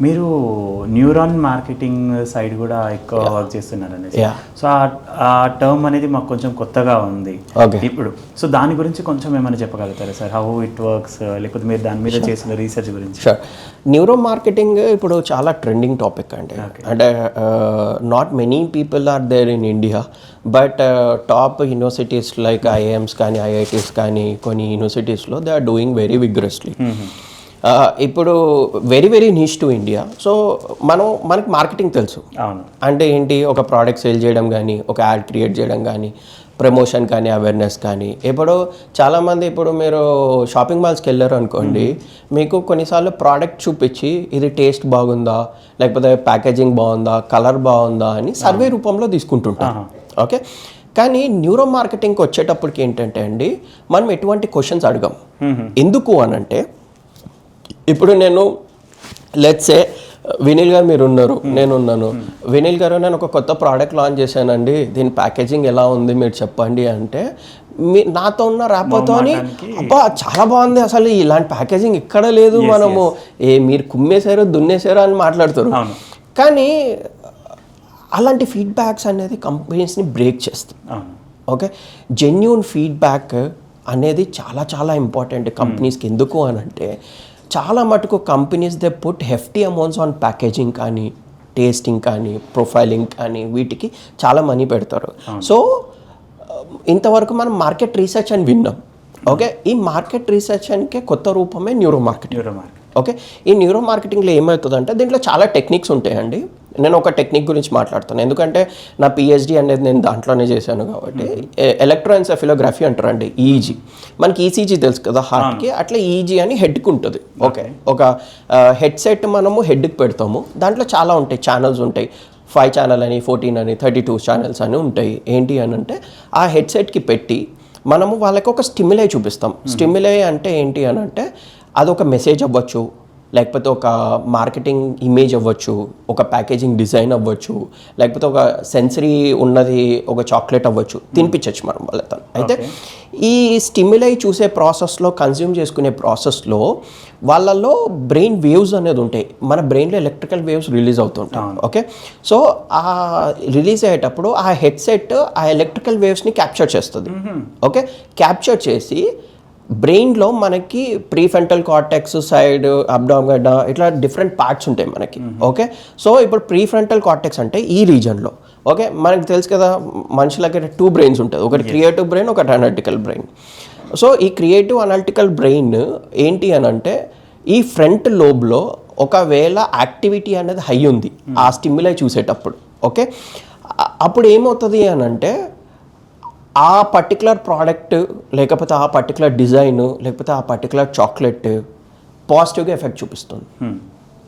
మీరు neuron marketing side కూడా ఎక్కువ వర్క్ చేస్తున్నారండి. సో ఆ టర్మ్ అనేది మాకు కొంచెం కొత్తగా ఉంది ఇప్పుడు. సో దాని గురించి కొంచెం ఏమైనా చెప్పగలుగుతారా సార్? హౌ ఇట్ వర్క్స్, లేకపోతే మీరు దాని మీద చేసిన రీసెర్చ్ గురించి? న్యూరో మార్కెటింగ్ ఇప్పుడు చాలా ట్రెండింగ్ టాపిక్ అండి. అంటే not many people are there in India, but top universities like IIMs కానీ ఐఐటీస్ కానీ కొన్ని యూనివర్సిటీస్లో they are doing very vigorously. ఇప్పుడు very niche to India. So మనకి మార్కెటింగ్ తెలుసు. అంటే ఏంటి, ఒక ప్రోడక్ట్ సేల్ చేయడం కానీ, ఒక యాడ్ క్రియేట్ చేయడం కానీ, ప్రమోషన్ కానీ, అవేర్నెస్ కానీ. ఇప్పుడు చాలామంది ఇప్పుడు మీరు షాపింగ్ మాల్స్కి వెళ్ళారు అనుకోండి, మీకు కొన్నిసార్లు ప్రోడక్ట్ చూపించి ఇది టేస్ట్ బాగుందా, లేకపోతే ప్యాకేజింగ్ బాగుందా, కలర్ బాగుందా అని సర్వే రూపంలో తీసుకుంటుంటాం. ఓకే, కానీ న్యూరో మార్కెటింగ్కి వచ్చేటప్పటికి ఏంటంటే అండి, మనం ఎటువంటి క్వశ్చన్స్ అడగం. ఎందుకు అనంటే, ఇప్పుడు నేను లెట్సే వినీల్ గారు మీరు ఉన్నారు, నేను ఉన్నాను. వినీల్ గారు నేను ఒక కొత్త ప్రోడక్ట్ లాంచ్ చేశానండి, దీని ప్యాకేజింగ్ ఎలా ఉంది మీరు చెప్పండి అంటే, నాతో ఉన్న ర్యాపోతో అని అబ్బా చాలా బాగుంది, అసలు ఇలాంటి ప్యాకేజింగ్ ఇక్కడ లేదు, మనము మీరు కుమ్మేశారు దున్నేశారు అని మాట్లాడుతారు. కానీ అలాంటి ఫీడ్బ్యాక్స్ అనేది కంపెనీస్ని బ్రేక్ చేస్తాయి. ఓకే, జెన్యూన్ ఫీడ్బ్యాక్ అనేది చాలా చాలా ఇంపార్టెంట్ కంపెనీస్కి. ఎందుకు అని అంటే, చాలా మటుకు companies they put hefty amounts on packaging కానీ, టేస్టింగ్ కానీ, ప్రొఫైలింగ్ కానీ, వీటికి చాలా మనీ పెడతారు. సో ఇంతవరకు మనం మార్కెట్ రీసెర్చ్ అని విన్నాం. ఓకే, ఈ మార్కెట్ రీసెర్చ్ అనికే కొత్త రూపమే న్యూరో మార్కెటింగ్. ఓకే, ఈ న్యూరో మార్కెటింగ్లో ఏమవుతుందంటే, దీంట్లో చాలా టెక్నిక్స్ ఉంటాయండి. నేను ఒక టెక్నిక్ గురించి మాట్లాడుతాను, ఎందుకంటే నా పిహెచ్డి అనేది నేను దాంట్లోనే చేశాను కాబట్టి. ఎలక్ట్రోఎన్సెఫిలోగ్రఫీ అంటారండి, ఈఈజీ. మనకి ఈసీజీ తెలుసు కదా హార్ట్కి, అట్లా ఈఈజీ అని హెడ్కి ఉంటుంది. ఓకే, ఒక హెడ్సెట్ మనము హెడ్కి పెడతాము, దాంట్లో చాలా ఉంటాయి, ఛానల్స్ ఉంటాయి. 5 ఛానల్ అని, 14 అని, 32 ఛానల్స్ అని ఉంటాయి. ఏంటి అని అంటే, ఆ హెడ్సెట్కి పెట్టి మనము వాళ్ళకి ఒక స్టిమ్యులై చూపిస్తాం. స్టిమ్యులై అంటే ఏంటి అని అంటే, అదొక మెసేజ్ అవ్వచ్చు, లేకపోతే ఒక మార్కెటింగ్ ఇమేజ్ అవ్వచ్చు, ఒక ప్యాకేజింగ్ డిజైన్ అవ్వచ్చు, లేకపోతే ఒక సెన్సరీ ఉన్నది ఒక చాక్లెట్ అవ్వచ్చు, తినిపించవచ్చు మనం వాళ్ళతో. అయితే ఈ స్టిమ్యులై చూసే ప్రాసెస్లో, కన్జ్యూమ్ చేసుకునే ప్రాసెస్లో వాళ్ళల్లో బ్రెయిన్ వేవ్స్ అనేది ఉంటాయి. మన బ్రెయిన్లో ఎలక్ట్రికల్ వేవ్స్ రిలీజ్ అవుతుంటాయి. ఓకే, సో ఆ రిలీజ్ అయ్యేటప్పుడు ఆ హెడ్సెట్ ఆ ఎలక్ట్రికల్ వేవ్స్ని క్యాప్చర్ చేస్తుంది. ఓకే, క్యాప్చర్ చేసి బ్రెయిన్లో మనకి ప్రీఫ్రంటల్ కార్టెక్స్ సైడ్, అబ్డామిన్, ఇట్లా డిఫరెంట్ పార్ట్స్ ఉంటాయి మనకి. ఓకే, సో ఇప్పుడు ప్రీఫ్రంటల్ కార్టెక్స్ అంటే ఈ రీజన్లో. ఓకే, మనకి తెలుసు కదా మనుషులకి 2 బ్రెయిన్స్ ఉంటుంది, ఒకటి క్రియేటివ్ బ్రెయిన్, ఒకటి అనలిటికల్ బ్రెయిన్. సో ఈ క్రియేటివ్ అనలిటికల్ బ్రెయిన్ ఏంటి అని అంటే, ఈ ఫ్రంట్ లోబ్లో ఒకవేళ యాక్టివిటీ అనేది హై ఉంది ఆ స్టిమ్యులై చూసేటప్పుడు. ఓకే, అప్పుడు ఏమవుతుంది అని అంటే, ఆ పర్టికులర్ ప్రోడక్ట్, లేకపోతే ఆ పర్టికులర్ డిజైన్, లేకపోతే ఆ పర్టికులర్ చాక్లెట్ పాజిటివ్గా ఎఫెక్ట్ చూపిస్తుంది.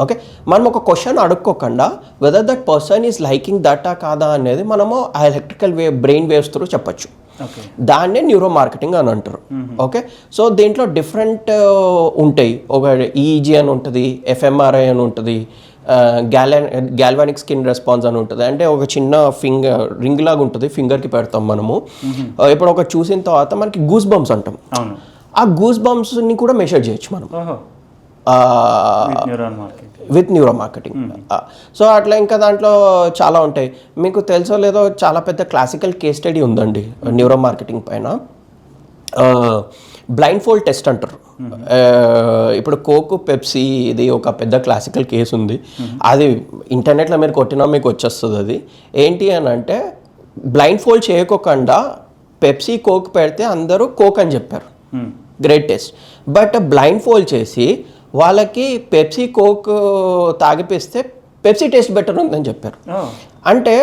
ఓకే, మనం ఒక క్వశ్చన్ అడుక్కోకుండా whether that person is liking దట్టా కాదా అనేది మనము ఆ ఎలక్ట్రికల్ బ్రెయిన్ వేవ్స్ త్రూ చెప్పచ్చు. దాన్నే న్యూరో మార్కెటింగ్ అని అంటారు. ఓకే, సో దీంట్లో డిఫరెంట్ ఉంటాయి. ఒక ఈఈజీ అని ఉంటుంది, ఎఫ్ఎంఆర్ఐ అని ఉంటుంది, గ్యాల్వానిక్ స్కిన్ రెస్పాన్స్ అని ఉంటుంది. అంటే ఒక చిన్న ఫింగర్ రింగ్ లాగా ఉంటుంది, ఫింగర్కి పెడతాం మనము. ఇప్పుడు ఒక చూసిన తర్వాత మనకి గూస్ బంప్స్ అంటాం, ఆ గూస్ బంప్స్ని కూడా మెషర్ చేయొచ్చు మనం విత్ న్యూరో మార్కెటింగ్. సో అట్లా ఇంకా దాంట్లో చాలా ఉంటాయి. మీకు తెలుసో లేదో, చాలా పెద్ద క్లాసికల్ కేస్ స్టడీ ఉందండి న్యూరో మార్కెటింగ్ పైన. బ్లైండ్ ఫోల్డ్ టెస్ట్ అంటారు. ఇప్పుడు కోక్, పెప్సీ, ఇది ఒక పెద్ద క్లాసికల్ కేసు ఉంది. అది ఇంటర్నెట్లో మీరు కొట్టినా మీకు వచ్చేస్తుంది. అది ఏంటి అని అంటే, బ్లైండ్ ఫోల్డ్ చేయకోకుండా పెప్సీ, కోక్ పెడితే అందరూ కోక్ అని చెప్పారు, great test. But blindfold చేసి వాళ్ళకి పెప్సీ, కోక్ తాగిపిస్తే పెప్సీ టేస్ట్ బెటర్ ఉందని చెప్పారు. అంటే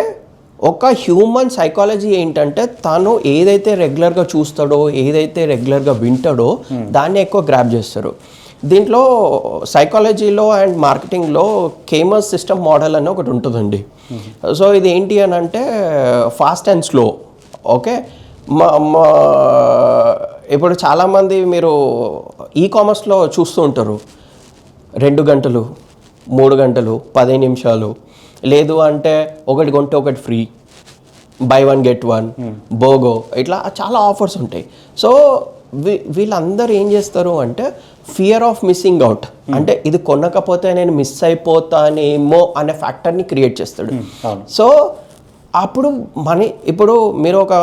ఒక హ్యూమన్ సైకాలజీ ఏంటంటే, తను ఏదైతే రెగ్యులర్గా చూస్తాడో, ఏదైతే రెగ్యులర్గా వింటాడో దాన్ని ఎక్కువ గ్రాప్ చేస్తారు. దీంట్లో సైకాలజీలో అండ్ మార్కెటింగ్లో కేమస్ సిస్టమ్ మోడల్ అని ఒకటి ఉంటుందండి. సో ఇది ఏంటి అని అంటే, ఫాస్ట్ అండ్ స్లో. ఓకే, ఇప్పుడు చాలామంది మీరు ఈకామర్స్లో చూస్తూ ఉంటారు, 2 గంటలు, 3 గంటలు, 15 నిమిషాలు, లేదు అంటే ఒకటి కొంటే ఒకటి ఫ్రీ, buy 1 get 1, బోగో, ఇట్లా చాలా ఆఫర్స్ ఉంటాయి. సో వీళ్ళందరూ ఏం చేస్తారు అంటే ఫియర్ ఆఫ్ మిస్సింగ్ అవుట్, అంటే ఇది కొనకపోతే నేను మిస్ అయిపోతానేమో అనే ఫ్యాక్టర్ని క్రియేట్ చేస్తాడు. సో అప్పుడు ఇప్పుడు మీరు ఒక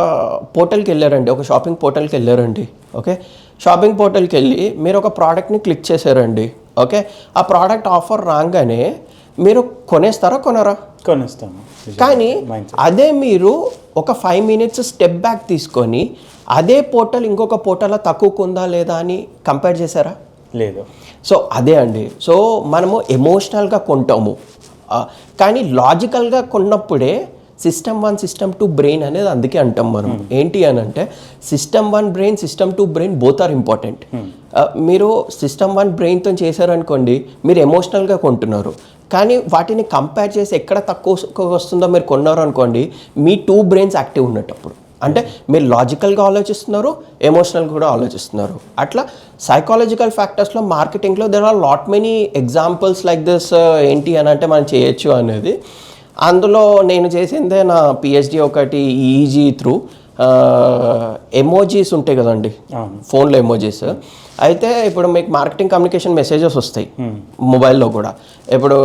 పోర్టల్కి వెళ్ళారండి, ఒక షాపింగ్ పోర్టల్కి వెళ్ళారండి, ఓకే, షాపింగ్ పోర్టల్కి వెళ్ళి మీరు ఒక ప్రోడక్ట్ని క్లిక్ చేశారండి, ఓకే, ఆ ప్రోడక్ట్ ఆఫర్ రాగానే మీరు కొనేస్తారా కొనరా? కొనేస్తాము. కానీ అదే మీరు ఒక 5 minutes స్టెప్ బ్యాక్ తీసుకొని అదే పోర్టల్ ఇంకొక పోర్టల్లో తక్కువకు ఉందా లేదా అని కంపేర్ చేశారా? లేదు. సో అదే అండి, సో మనము ఎమోషనల్గా కొంటాము, కానీ లాజికల్గా కొన్నప్పుడే సిస్టమ్ 1 సిస్టమ్ 2 బ్రెయిన్ అనేది అందుకే అంటాం మనం. ఏంటి అని అంటే system 1 brain system 2 brain both are important. మీరు సిస్టమ్ 1 బ్రెయిన్తో చేశారనుకోండి, మీరు ఎమోషనల్గా కొంటున్నారు, కానీ వాటిని కంపేర్ చేసి ఎక్కడ తక్కువ వస్తుందో మీరు కొన్నారు అనుకోండి, మీ 2 బ్రెయిన్స్ యాక్టివ్ ఉన్నట్టప్పుడు. అంటే మీరు లాజికల్గా ఆలోచిస్తున్నారు, ఎమోషనల్గా కూడా ఆలోచిస్తున్నారు. అట్లా సైకాలజికల్ ఫ్యాక్టర్స్లో మార్కెటింగ్లో there are lot many examples like this. ఏంటి అని అంటే మనం చేయొచ్చు అనేది. అందులో నేను చేసిందే నా పిహెచ్డి ఒకటి ఈజీ త్రూ ఎమోజీస్ ఉంటాయి కదండి ఫోన్లో, ఎమోజీస్. అయితే ఇప్పుడు మీకు మార్కెటింగ్ కమ్యూనికేషన్ మెసేజెస్ వస్తాయి మొబైల్లో కూడా. ఇప్పుడు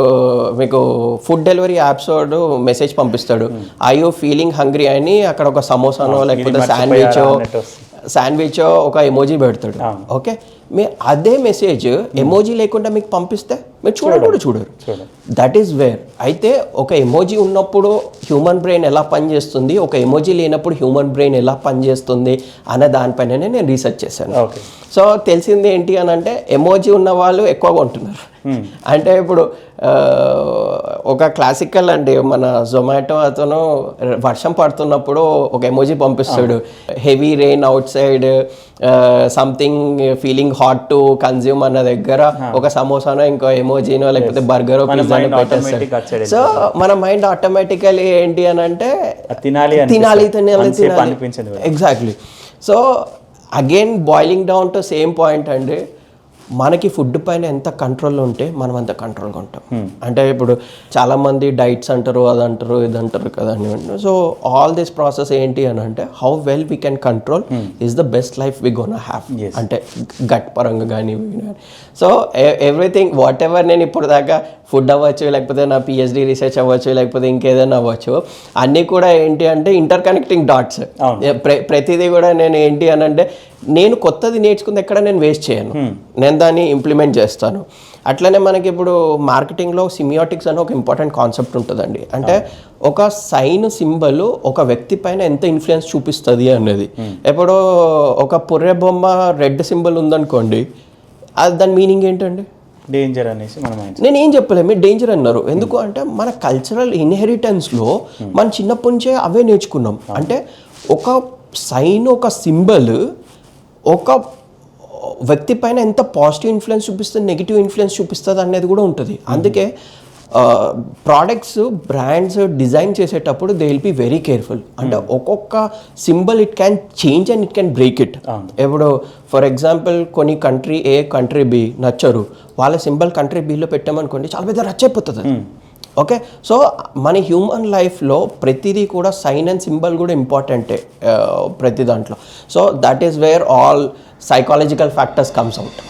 మీకు ఫుడ్ డెలివరీ యాప్స్ వాడు మెసేజ్ పంపిస్తాడు, ఐ యూ ఫీలింగ్ హంగ్రీ అని, అక్కడ ఒక సమోసానో లేకపోతే శాండ్విచ్ ఒక ఎమోజీ పెడతాడు, ఓకే. మీ అదే మెసేజ్ ఎమోజీ లేకుండా మీకు పంపిస్తే మీరు చూడరు. That is where. అయితే ఒక ఎమోజీ ఉన్నప్పుడు హ్యూమన్ బ్రెయిన్ ఎలా పనిచేస్తుంది, ఒక ఎమోజీ లేనప్పుడు హ్యూమన్ బ్రెయిన్ ఎలా పనిచేస్తుంది అనే దానిపైననే నేను రీసెర్చ్ చేశాను. సో తెలిసింది ఏంటి అని అంటే ఎమోజీ ఉన్న వాళ్ళు ఎక్కువగా ఉంటున్నారు. అంటే ఇప్పుడు ఒక క్లాసికల్ అండి, మన జొమాటో అతను వర్షం పడుతున్నప్పుడు ఒక ఎమోజీ పంపిస్తాడు, heavy rain out side, something feeling hot to consume అన్న దగ్గర ఒక సమోసానో ఇంకో ఎమోజీనో లేకపోతే బర్గరో పిజ్జానో పెట్టేస్తాడు. సో మన మైండ్ ఆటోమేటికలీ ఏంటి అని అంటే తినాలి. Exactly. So again boiling down to same point అండి, మనకి ఫుడ్ పైన ఎంత కంట్రోల్ ఉంటే మనం అంత కంట్రోల్గా ఉంటాం. అంటే ఇప్పుడు చాలామంది డైట్స్ అంటారు, అది అంటారు, ఇది అంటారు కదండి. సో ఆల్ దిస్ ప్రాసెస్ ఏంటి అని అంటే how well we can control is the best life we gonna have. అంటే గట్ పరంగా కానీ. సో ఎవ్రీథింగ్ వాట్ ఎవర్ నేను ఇప్పుడు దాకా ఫుడ్ అవ్వచ్చు, లేకపోతే నా పిహెచ్డి రీసెర్చ్ అవ్వచ్చు, లేకపోతే ఇంకేదైనా అవ్వచ్చు, అన్నీ కూడా ఏంటి అంటే ఇంటర్ కనెక్టింగ్ డాట్స్. ప్రతిదీ కూడా నేను ఏంటి అని అంటే నేను కొత్తది నేర్చుకుంది ఎక్కడ నేను వేస్ట్ చేయను, నేను దాన్ని ఇంప్లిమెంట్ చేస్తాను. అట్లనే మనకి ఇప్పుడు మార్కెటింగ్లో సిమియోటిక్స్ అని ఒక ఇంపార్టెంట్ కాన్సెప్ట్ ఉంటుందండి. అంటే ఒక సైన్ సింబల్ ఒక వ్యక్తి పైన ఎంత ఇన్ఫ్లుయెన్స్ చూపిస్తుంది అనేది. ఇప్పుడు ఒక పుర్రె బొమ్మ రెడ్ సింబల్ ఉందనుకోండి, అది దాని మీనింగ్ ఏంటండి? డేంజర్ అనేసి నేను ఏం చెప్పలేదు, మీరు డేంజర్ అన్నారు. ఎందుకు అంటే మన కల్చరల్ ఇన్హెరిటెన్స్లో మనం చిన్నప్పటి నుంచే అవే నేర్చుకున్నాం. అంటే ఒక సైన్, ఒక సింబల్ ఒక వ్యక్తి పైన ఎంత పాజిటివ్ ఇన్ఫ్లుయెన్స్ చూపిస్తుంది, నెగిటివ్ ఇన్ఫ్లుయెన్స్ చూపిస్తుంది అనేది కూడా ఉంటుంది. అందుకే ప్రోడక్ట్స్ బ్రాండ్స్ డిజైన్ చేసేటప్పుడు they will be very careful. అంటే ఒక్కొక్క symbol it can change and it can break it. ఇప్పుడు ఫర్ ఎగ్జాంపుల్ కొన్ని కంట్రీ ఏ కంట్రీ బి నచ్చరు, వాళ్ళ సింబల్ కంట్రీ బిలో పెట్టామనుకోండి చాలా పెద్ద రచ్చైపోతుంది. ఓకే. సో మన హ్యూమన్ లైఫ్లో ప్రతిదీ కూడా సైన్ అండ్ సింబల్ కూడా ఇంపార్టెంటే ప్రతి దాంట్లో. So that is where all psychological factors comes out.